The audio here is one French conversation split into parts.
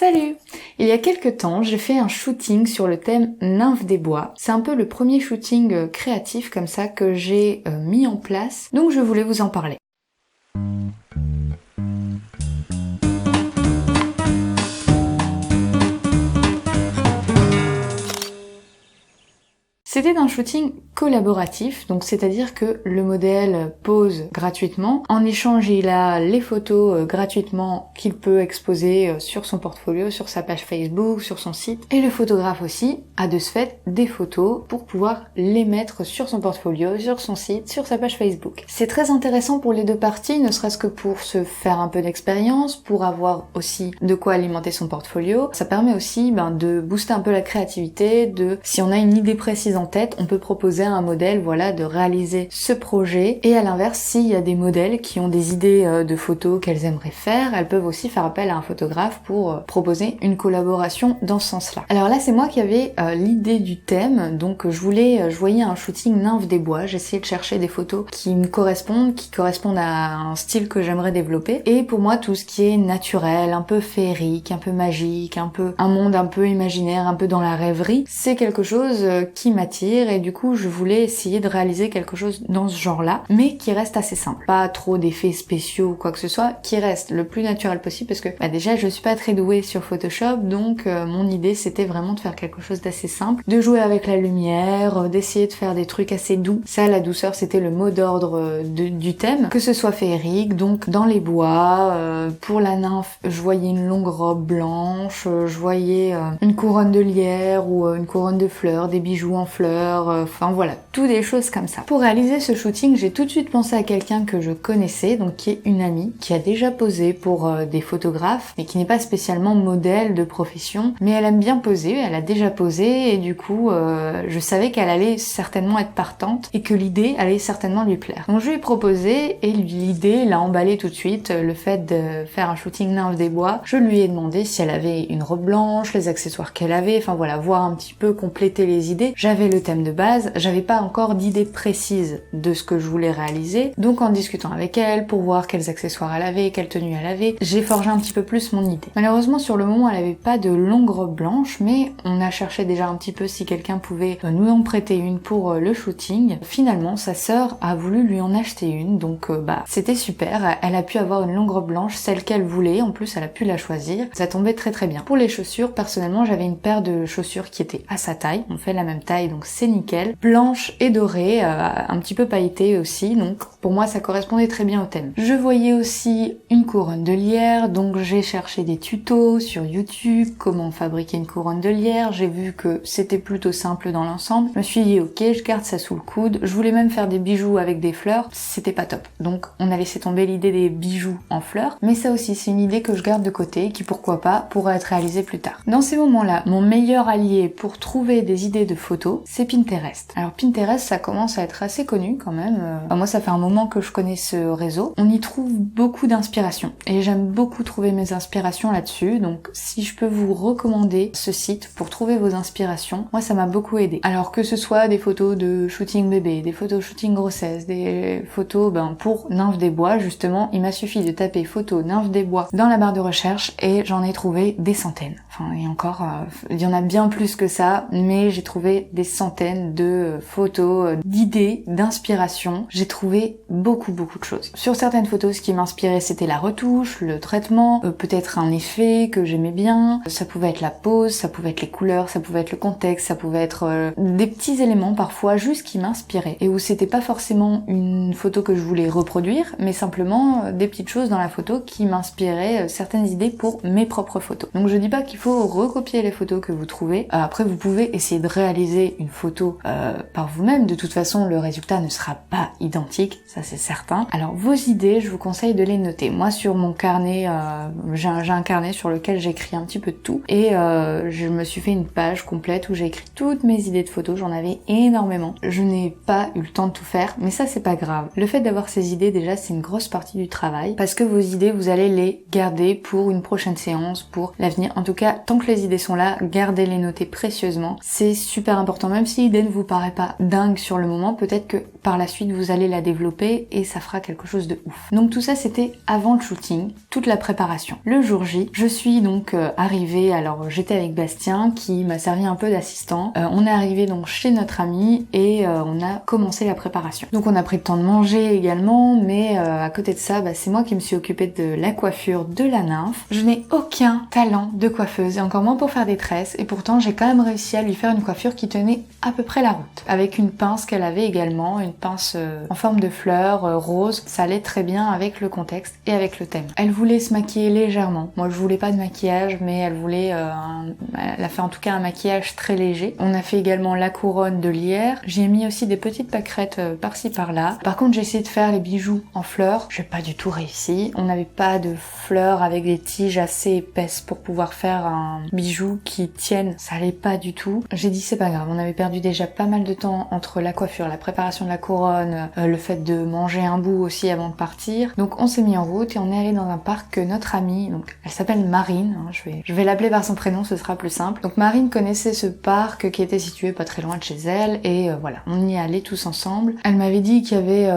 Salut! Il y a quelques temps, j'ai fait un shooting sur le thème nymphe des bois. C'est un peu le premier shooting créatif comme ça que j'ai mis en place, donc je voulais vous en parler. C'était un shooting collaboratif, donc c'est-à-dire que le modèle pose gratuitement. En échange, il a les photos gratuitement qu'il peut exposer sur son portfolio, sur sa page Facebook, sur son site. Et le photographe aussi a de ce fait des photos pour pouvoir les mettre sur son portfolio, sur son site, sur sa page Facebook. C'est très intéressant pour les deux parties, ne serait-ce que pour se faire un peu d'expérience, pour avoir aussi de quoi alimenter son portfolio. Ça permet aussi de booster un peu la créativité, si on a une idée précise en tête, on peut proposer à un modèle de réaliser ce projet. Et à l'inverse, s'il y a des modèles qui ont des idées de photos qu'elles aimeraient faire, elles peuvent aussi faire appel à un photographe pour proposer une collaboration dans ce sens-là. Alors là, c'est moi qui avais l'idée du thème, donc je voyais un shooting nymphe des bois, j'essayais de chercher des photos qui me correspondent, qui correspondent à un style que j'aimerais développer. Et pour moi, tout ce qui est naturel, un peu féerique, un peu magique, un monde un peu imaginaire, un peu dans la rêverie, c'est quelque chose qui m'attire. Et du coup je voulais essayer de réaliser quelque chose dans ce genre-là, mais qui reste assez simple. Pas trop d'effets spéciaux ou quoi que ce soit, qui reste le plus naturel possible parce que déjà je suis pas très douée sur Photoshop, donc mon idée c'était vraiment de faire quelque chose d'assez simple, de jouer avec la lumière, d'essayer de faire des trucs assez doux. Ça, la douceur, c'était le mot d'ordre du thème, que ce soit féerique, donc dans les bois. Pour la nymphe, je voyais une longue robe blanche, je voyais une couronne de lierre ou une couronne de fleurs, des bijoux en fleurs, enfin voilà, tout des choses comme ça. Pour réaliser ce shooting, j'ai tout de suite pensé à quelqu'un que je connaissais, donc qui est une amie, qui a déjà posé pour des photographes, mais qui n'est pas spécialement modèle de profession, mais elle aime bien poser, elle a déjà posé, et du coup, je savais qu'elle allait certainement être partante, et que l'idée allait certainement lui plaire. Donc je lui ai proposé, et l'idée l'a emballé tout de suite, le fait de faire un shooting nymphe des bois. Je lui ai demandé si elle avait une robe blanche, les accessoires qu'elle avait, enfin voilà, voir un petit peu compléter les idées. J'avais le thème de base, j'avais pas encore d'idée précise de ce que je voulais réaliser, donc en discutant avec elle pour voir quels accessoires elle avait, quelle tenue elle avait, j'ai forgé un petit peu plus mon idée. Malheureusement sur le moment elle avait pas de longue robe blanche, mais on a cherché déjà un petit peu si quelqu'un pouvait nous en prêter une pour le shooting. Finalement sa sœur a voulu lui en acheter une, donc c'était super, elle a pu avoir une longue robe blanche, celle qu'elle voulait, en plus elle a pu la choisir, ça tombait très très bien. Pour les chaussures, personnellement j'avais une paire de chaussures qui était à sa taille, on fait la même taille donc c'est nickel, blanche et dorée, un petit peu pailletée aussi, donc pour moi ça correspondait très bien au thème. Je voyais aussi une couronne de lierre, donc j'ai cherché des tutos sur YouTube, comment fabriquer une couronne de lierre, j'ai vu que c'était plutôt simple dans l'ensemble, je me suis dit ok, je garde ça sous le coude, je voulais même faire des bijoux avec des fleurs, c'était pas top, donc on a laissé tomber l'idée des bijoux en fleurs, mais ça aussi c'est une idée que je garde de côté, qui pourquoi pas pourra être réalisée plus tard. Dans ces moments-là, mon meilleur allié pour trouver des idées de photos, c'est Pinterest. Alors Pinterest, ça commence à être assez connu quand même. Moi, ça fait un moment que je connais ce réseau. On y trouve beaucoup d'inspiration et j'aime beaucoup trouver mes inspirations là-dessus. Donc, si je peux vous recommander ce site pour trouver vos inspirations, moi, ça m'a beaucoup aidé. Alors que ce soit des photos de shooting bébé, des photos shooting grossesse, des photos pour nymphe des bois, justement, il m'a suffi de taper photo nymphe des bois dans la barre de recherche et j'en ai trouvé des centaines. Enfin, et encore, il y en a bien plus que ça, mais j'ai trouvé des centaines de photos, d'idées, d'inspiration. J'ai trouvé beaucoup de choses. Sur certaines photos, ce qui m'inspirait, c'était la retouche, le traitement, peut-être un effet que j'aimais bien. Ça pouvait être la pose, ça pouvait être les couleurs, ça pouvait être le contexte, ça pouvait être des petits éléments parfois juste qui m'inspiraient et où c'était pas forcément une photo que je voulais reproduire, mais simplement des petites choses dans la photo qui m'inspiraient certaines idées pour mes propres photos. Donc je dis pas qu'il faut recopier les photos que vous trouvez. Après, vous pouvez essayer de réaliser une photo par vous-même. De toute façon, le résultat ne sera pas identique, ça c'est certain. Alors vos idées, je vous conseille de les noter. Moi sur mon carnet, j'ai un carnet sur lequel j'écris un petit peu de tout et je me suis fait une page complète où j'ai écrit toutes mes idées de photos, j'en avais énormément. Je n'ai pas eu le temps de tout faire, mais ça c'est pas grave. Le fait d'avoir ces idées déjà c'est une grosse partie du travail parce que vos idées vous allez les garder pour une prochaine séance, pour l'avenir. En tout cas, tant que les idées sont là, gardez-les notées précieusement. C'est super important, même si l'idée ne vous paraît pas dingue sur le moment, peut-être que par la suite vous allez la développer et ça fera quelque chose de ouf. Donc tout ça c'était avant le shooting, toute la préparation. Le jour J, je suis donc arrivée, alors j'étais avec Bastien qui m'a servi un peu d'assistant. On est arrivé donc chez notre ami et on a commencé la préparation. Donc on a pris le temps de manger également, mais à côté de ça, c'est moi qui me suis occupée de la coiffure de la nymphe. Je n'ai aucun talent de coiffeuse et encore moins pour faire des tresses et pourtant j'ai quand même réussi à lui faire une coiffure qui tenait à peu près la route. Avec une pince qu'elle avait également, une pince en forme de fleur rose, ça allait très bien avec le contexte et avec le thème. Elle voulait se maquiller légèrement. Moi je voulais pas de maquillage, mais elle voulait elle a fait en tout cas un maquillage très léger. On a fait également la couronne de lierre. J'y ai mis aussi des petites pâquerettes par-ci par-là. Par contre j'ai essayé de faire les bijoux en fleurs. J'ai pas du tout réussi. On n'avait pas de fleurs avec des tiges assez épaisses pour pouvoir faire un bijou qui tienne. Ça allait pas du tout. J'ai dit c'est pas grave. On avait perdu déjà pas mal de temps entre la coiffure, la préparation de la couronne, le fait de manger un bout aussi avant de partir. Donc on s'est mis en route et on est allé dans un parc que notre amie, donc elle s'appelle Marine, je vais l'appeler par son prénom, ce sera plus simple. Donc Marine connaissait ce parc qui était situé pas très loin de chez elle et voilà, on y allait tous ensemble. Elle m'avait dit qu'il y avait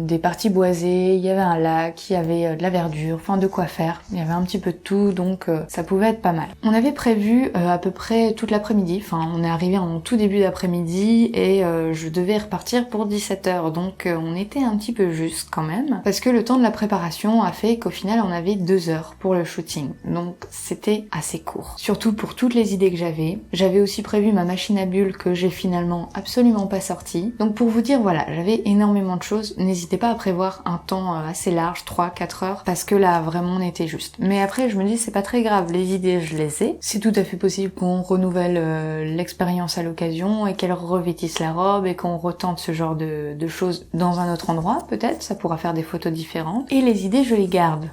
des parties boisées, il y avait un lac, il y avait de la verdure, enfin de quoi faire. Il y avait un petit peu de tout, donc ça pouvait être pas mal. On avait prévu à peu près toute l'après-midi, enfin on est arrivé en tout début d'après-midi et je devais repartir pour 17h, donc on était un petit peu juste quand même, parce que le temps de la préparation a fait qu'au final on avait 2 heures pour le shooting, donc c'était assez court. Surtout pour toutes les idées que j'avais. J'avais aussi prévu ma machine à bulles que j'ai finalement absolument pas sortie. Donc pour vous dire, voilà, j'avais énormément de choses. N'hésitez pas à prévoir un temps assez large, 3-4 heures, parce que là vraiment on était juste. Mais après je me dis c'est pas très grave, les idées je les ai. C'est tout à fait possible qu'on renouvelle l'expérience à l'occasion et qu'elle revêtisse la robe et qu'on retente ce genre de choses dans un autre endroit, peut-être, ça pourra faire des photos différentes. Et les idées je les garde.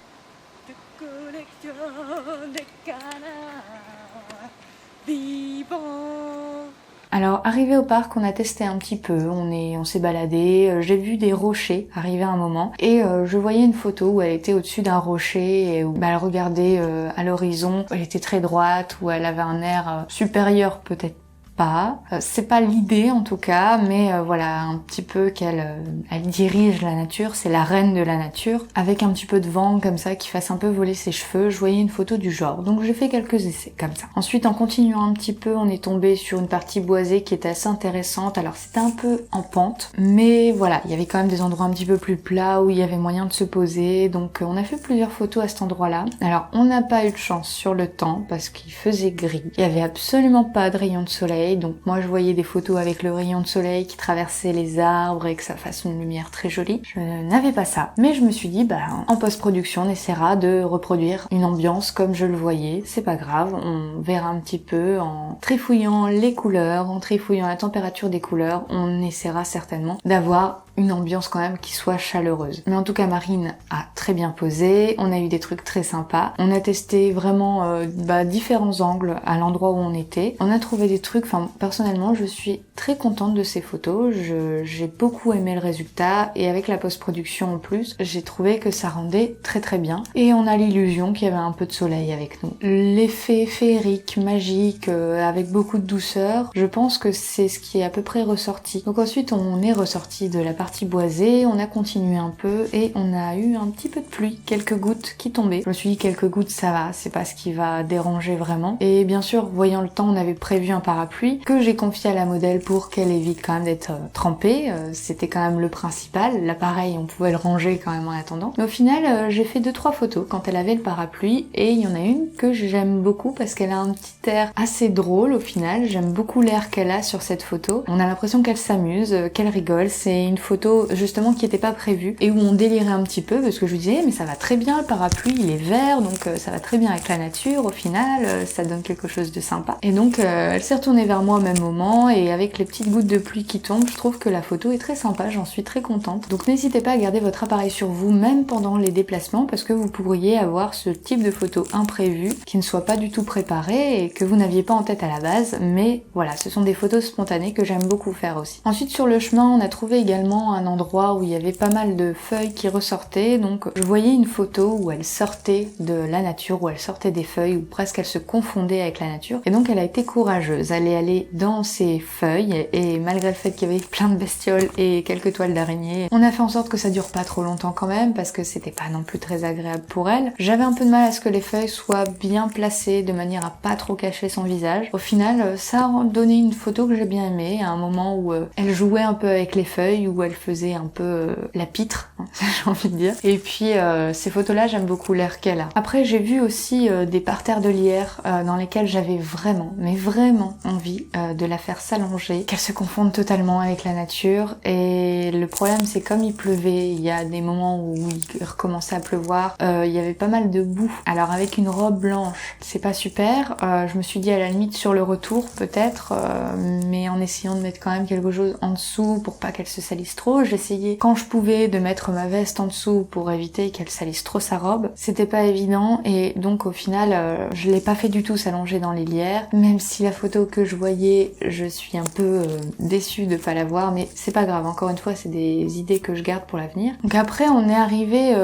Alors arrivé au parc, on a testé un petit peu, on s'est baladé, j'ai vu des rochers arriver à un moment et je voyais une photo où elle était au-dessus d'un rocher et où elle regardait à l'horizon, elle était très droite, où elle avait un air supérieur peut-être pas. C'est pas l'idée en tout cas, mais voilà, un petit peu qu'elle elle dirige la nature, c'est la reine de la nature, avec un petit peu de vent comme ça qui fasse un peu voler ses cheveux. Je voyais une photo du genre, donc j'ai fait quelques essais comme ça. Ensuite, en continuant un petit peu, on est tombé sur une partie boisée qui était assez intéressante. Alors c'était un peu en pente, mais voilà, il y avait quand même des endroits un petit peu plus plats où il y avait moyen de se poser, donc on a fait plusieurs photos à cet endroit-là. Alors on n'a pas eu de chance sur le temps parce qu'il faisait gris, il y avait absolument pas de rayons de soleil. Donc moi je voyais des photos avec le rayon de soleil qui traversait les arbres et que ça fasse une lumière très jolie. Je n'avais pas ça. Mais je me suis dit, en post-production on essaiera de reproduire une ambiance comme je le voyais. C'est pas grave, on verra un petit peu en trifouillant les couleurs, en trifouillant la température des couleurs, on essaiera certainement d'avoir une ambiance quand même qui soit chaleureuse. Mais en tout cas Marine a très bien posé, on a eu des trucs très sympas, on a testé vraiment différents angles à l'endroit où on était, on a trouvé des trucs, personnellement je suis très contente de ces photos, j'ai beaucoup aimé le résultat et avec la post-production en plus, j'ai trouvé que ça rendait très très bien et on a l'illusion qu'il y avait un peu de soleil avec nous. L'effet féerique, magique, avec beaucoup de douceur, je pense que c'est ce qui est à peu près ressorti. Donc ensuite on est ressorti de la partie boisée, on a continué un peu et on a eu un petit peu de pluie, quelques gouttes qui tombaient. Je me suis dit quelques gouttes ça va, c'est pas ce qui va déranger vraiment. Et bien sûr, voyant le temps, on avait prévu un parapluie que j'ai confié à la modèle pour qu'elle évite quand même d'être trempée. C'était quand même le principal. L'appareil, on pouvait le ranger quand même en attendant. Mais au final, j'ai fait 2-3 photos quand elle avait le parapluie et il y en a une que j'aime beaucoup parce qu'elle a un petit air assez drôle au final. J'aime beaucoup l'air qu'elle a sur cette photo. On a l'impression qu'elle s'amuse, qu'elle rigole. C'est une photo justement qui était pas prévue et où on délirait un petit peu parce que je lui disais mais ça va très bien le parapluie, il est vert donc ça va très bien avec la nature au final, ça donne quelque chose de sympa. Et donc elle s'est retournée vers moi au même moment et avec les petites gouttes de pluie qui tombent, je trouve que la photo est très sympa, j'en suis très contente. Donc n'hésitez pas à garder votre appareil sur vous même pendant les déplacements parce que vous pourriez avoir ce type de photo imprévue qui ne soit pas du tout préparée et que vous n'aviez pas en tête à la base, mais voilà, ce sont des photos spontanées que j'aime beaucoup faire aussi. Ensuite sur le chemin on a trouvé également vraiment un endroit où il y avait pas mal de feuilles qui ressortaient, donc je voyais une photo où elle sortait de la nature, où elle sortait des feuilles, où presque elle se confondait avec la nature, et donc elle a été courageuse. Elle est allée dans ces feuilles, et malgré le fait qu'il y avait plein de bestioles et quelques toiles d'araignée, on a fait en sorte que ça dure pas trop longtemps quand même, parce que c'était pas non plus très agréable pour elle. J'avais un peu de mal à ce que les feuilles soient bien placées, de manière à pas trop cacher son visage. Au final, ça a donné une photo que j'ai bien aimée, à un moment où elle jouait un peu avec les feuilles, où elle faisait un peu la pitre, hein, j'ai envie de dire. Et puis ces photos-là, j'aime beaucoup l'air qu'elle a. Après, j'ai vu aussi des parterres de lierre dans lesquels j'avais vraiment, mais vraiment envie de la faire s'allonger, qu'elle se confonde totalement avec la nature. Et le problème, c'est comme il pleuvait, il y a des moments où il recommençait à pleuvoir, il y avait pas mal de boue. Alors avec une robe blanche, c'est pas super. Je me suis dit à la limite sur le retour peut-être, mais en essayant de mettre quand même quelque chose en dessous pour pas qu'elle se salisse trop. J'essayais quand je pouvais de mettre ma veste en dessous pour éviter qu'elle salisse trop sa robe. C'était pas évident et donc au final je l'ai pas fait du tout s'allonger dans les lierres. Même si la photo que je voyais, je suis un peu déçue de pas la voir, mais c'est pas grave. Encore une fois, c'est des idées que je garde pour l'avenir. Donc après on est arrivé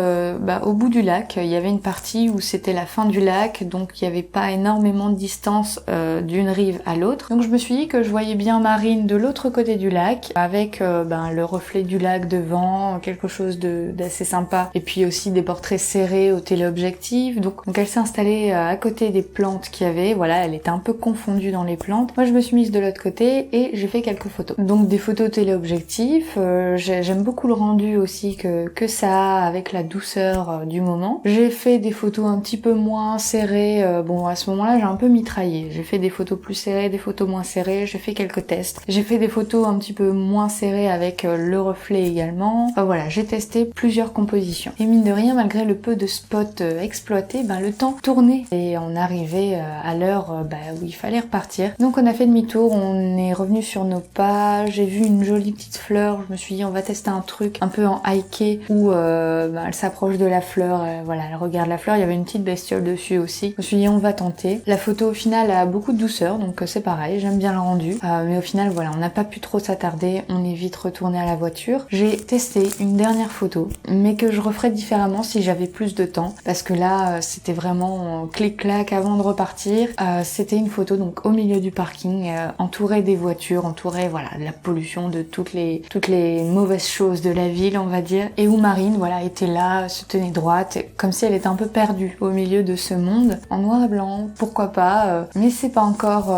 au bout du lac. Il y avait une partie où c'était la fin du lac, donc il y avait pas énormément de distance d'une rive à l'autre. Donc je me suis dit que je voyais bien Marine de l'autre côté du lac, avec le reflet du lac devant, quelque chose d'assez sympa, et puis aussi des portraits serrés au téléobjectif. Donc elle s'est installée à côté des plantes qu'il y avait, voilà, elle était un peu confondue dans les plantes. Moi je me suis mise de l'autre côté et j'ai fait quelques photos. Donc des photos téléobjectif, j'aime beaucoup le rendu aussi que ça a avec la douceur du moment. J'ai fait des photos un petit peu moins serrées, bon à ce moment-là j'ai un peu mitraillé. J'ai fait des photos plus serrées, des photos moins serrées, j'ai fait quelques tests. J'ai fait des photos un petit peu moins serrées avec le reflet également. Enfin voilà, j'ai testé plusieurs compositions. Et mine de rien, malgré le peu de spots exploités, le temps tournait et on arrivait à l'heure où il fallait repartir. Donc on a fait demi-tour, on est revenu sur nos pas, j'ai vu une jolie petite fleur, je me suis dit on va tester un truc un peu en hiké où elle s'approche de la fleur, voilà, elle regarde la fleur, il y avait une petite bestiole dessus aussi. Je me suis dit on va tenter. La photo au final a beaucoup de douceur, donc c'est pareil, j'aime bien le rendu. Mais au final voilà, on n'a pas pu trop s'attarder, on est vite retourné à la voiture. J'ai testé une dernière photo, mais que je referais différemment si j'avais plus de temps, parce que là c'était vraiment clic-clac avant de repartir. C'était une photo donc au milieu du parking, entourée des voitures, entourée voilà de la pollution, de toutes les mauvaises choses de la ville on va dire, et où Marine voilà était là, se tenait droite, comme si elle était un peu perdue au milieu de ce monde, en noir et blanc, pourquoi pas, mais c'est pas encore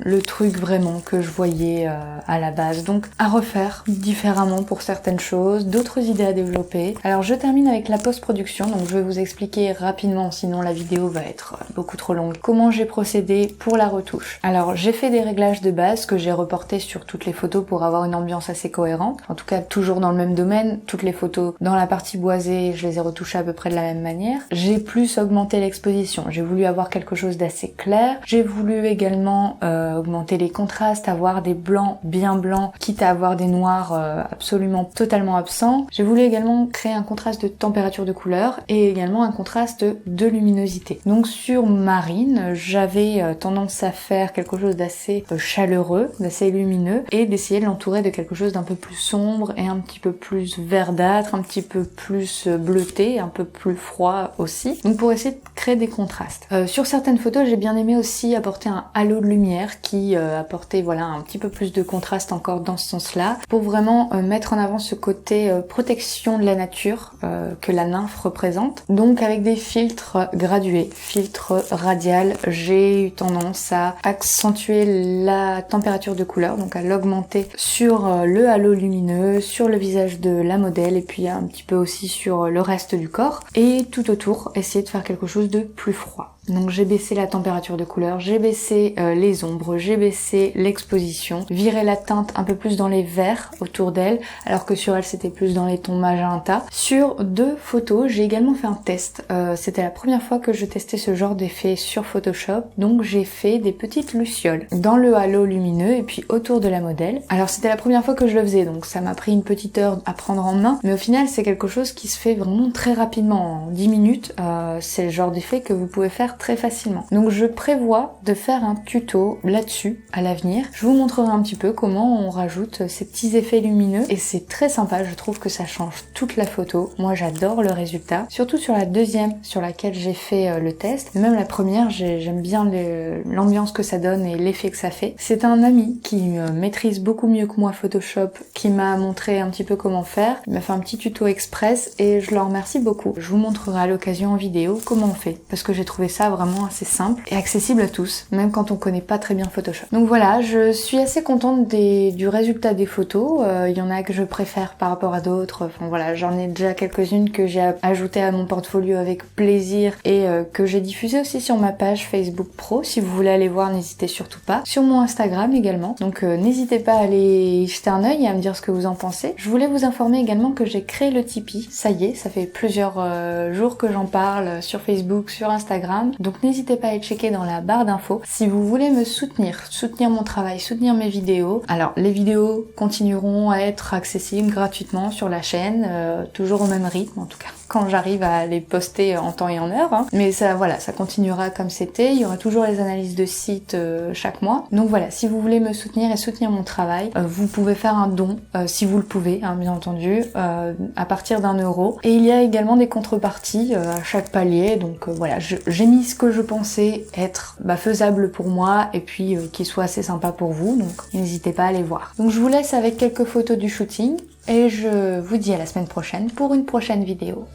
le truc vraiment que je voyais à la base, donc à refaire différemment pour certaines choses, d'autres idées à développer. Alors je termine avec la post-production, donc je vais vous expliquer rapidement, sinon la vidéo va être beaucoup trop longue, comment j'ai procédé pour la retouche. Alors j'ai fait des réglages de base que j'ai reportés sur toutes les photos pour avoir une ambiance assez cohérente, en tout cas toujours dans le même domaine, toutes les photos dans la partie boisée, je les ai retouchées à peu près de la même manière. J'ai plus augmenté l'exposition, j'ai voulu avoir quelque chose d'assez clair, j'ai voulu également augmenter les contrastes, avoir des blancs bien blancs, quitte à avoir des noirs absolument totalement absents. J'ai voulu également créer un contraste de température de couleur et également un contraste de luminosité. Donc sur Marine, j'avais tendance à faire quelque chose d'assez chaleureux, d'assez lumineux, et d'essayer de l'entourer de quelque chose d'un peu plus sombre et un petit peu plus verdâtre, un petit peu plus bleuté, un peu plus froid aussi. Donc pour essayer de créer des contrastes. Sur certaines photos, j'ai bien aimé aussi apporter un halo de lumière qui apportait voilà un petit peu plus de contraste encore dans ce sens-là, pour vraiment mettre en avant ce côté protection de la nature que la nymphe représente. Donc avec des filtres gradués, filtres radial, j'ai eu tendance à accentuer la température de couleur, donc à l'augmenter sur le halo lumineux, sur le visage de la modèle et puis un petit peu aussi sur le reste du corps, et tout autour essayer de faire quelque chose de plus froid. Donc j'ai baissé la température de couleur, j'ai baissé les ombres, j'ai baissé l'exposition, viré la teinte un peu plus dans les verts autour d'elle, alors que sur elle c'était plus dans les tons magenta. Sur 2 photos, j'ai également fait un test. C'était la première fois que je testais ce genre d'effet sur Photoshop, donc j'ai fait des petites lucioles dans le halo lumineux et puis autour de la modèle. Alors c'était la première fois que je le faisais, donc ça m'a pris une petite heure à prendre en main, mais au final c'est quelque chose qui se fait vraiment très rapidement, en 10 minutes. C'est le genre d'effet que vous pouvez faire faire très facilement. Donc je prévois de faire un tuto là-dessus à l'avenir. Je vous montrerai un petit peu comment on rajoute ces petits effets lumineux et c'est très sympa, je trouve que ça change toute la photo. Moi j'adore le résultat, surtout sur la deuxième sur laquelle j'ai fait le test. Même la première, j'aime bien l'ambiance que ça donne et l'effet que ça fait. C'est un ami qui maîtrise beaucoup mieux que moi Photoshop qui m'a montré un petit peu comment faire. Il m'a fait un petit tuto express et je le remercie beaucoup. Je vous montrerai à l'occasion en vidéo comment on fait parce que j'ai trouvé ça vraiment assez simple et accessible à tous, même quand on connaît pas très bien Photoshop. Donc voilà, je suis assez contente du résultat des photos. Il y en a que je préfère par rapport à d'autres. Enfin voilà, j'en ai déjà quelques-unes que j'ai ajoutées à mon portfolio avec plaisir et que j'ai diffusées aussi sur ma page Facebook Pro. Si vous voulez aller voir, n'hésitez surtout pas. Sur mon Instagram également. Donc n'hésitez pas à aller jeter un œil et à me dire ce que vous en pensez. Je voulais vous informer également que j'ai créé le Tipeee. Ça y est, ça fait plusieurs jours que j'en parle sur Facebook, sur Instagram. Donc n'hésitez pas à aller checker dans la barre d'infos. Si vous voulez me soutenir mon travail, soutenir mes vidéos. Alors les vidéos continueront à être accessibles gratuitement sur la chaîne, toujours au même rythme en tout cas, quand j'arrive à les poster en temps et en heure. Hein. Mais ça, voilà, ça continuera comme c'était. Il y aura toujours les analyses de site chaque mois. Donc voilà, si vous voulez me soutenir et soutenir mon travail, vous pouvez faire un don, si vous le pouvez, hein, bien entendu, à partir d'1 €. Et il y a également des contreparties à chaque palier. Donc voilà, j'ai mis ce que je pensais être faisable pour moi et puis qui soit assez sympa pour vous. Donc n'hésitez pas à aller voir. Donc je vous laisse avec quelques photos du shooting et je vous dis à la semaine prochaine pour une prochaine vidéo.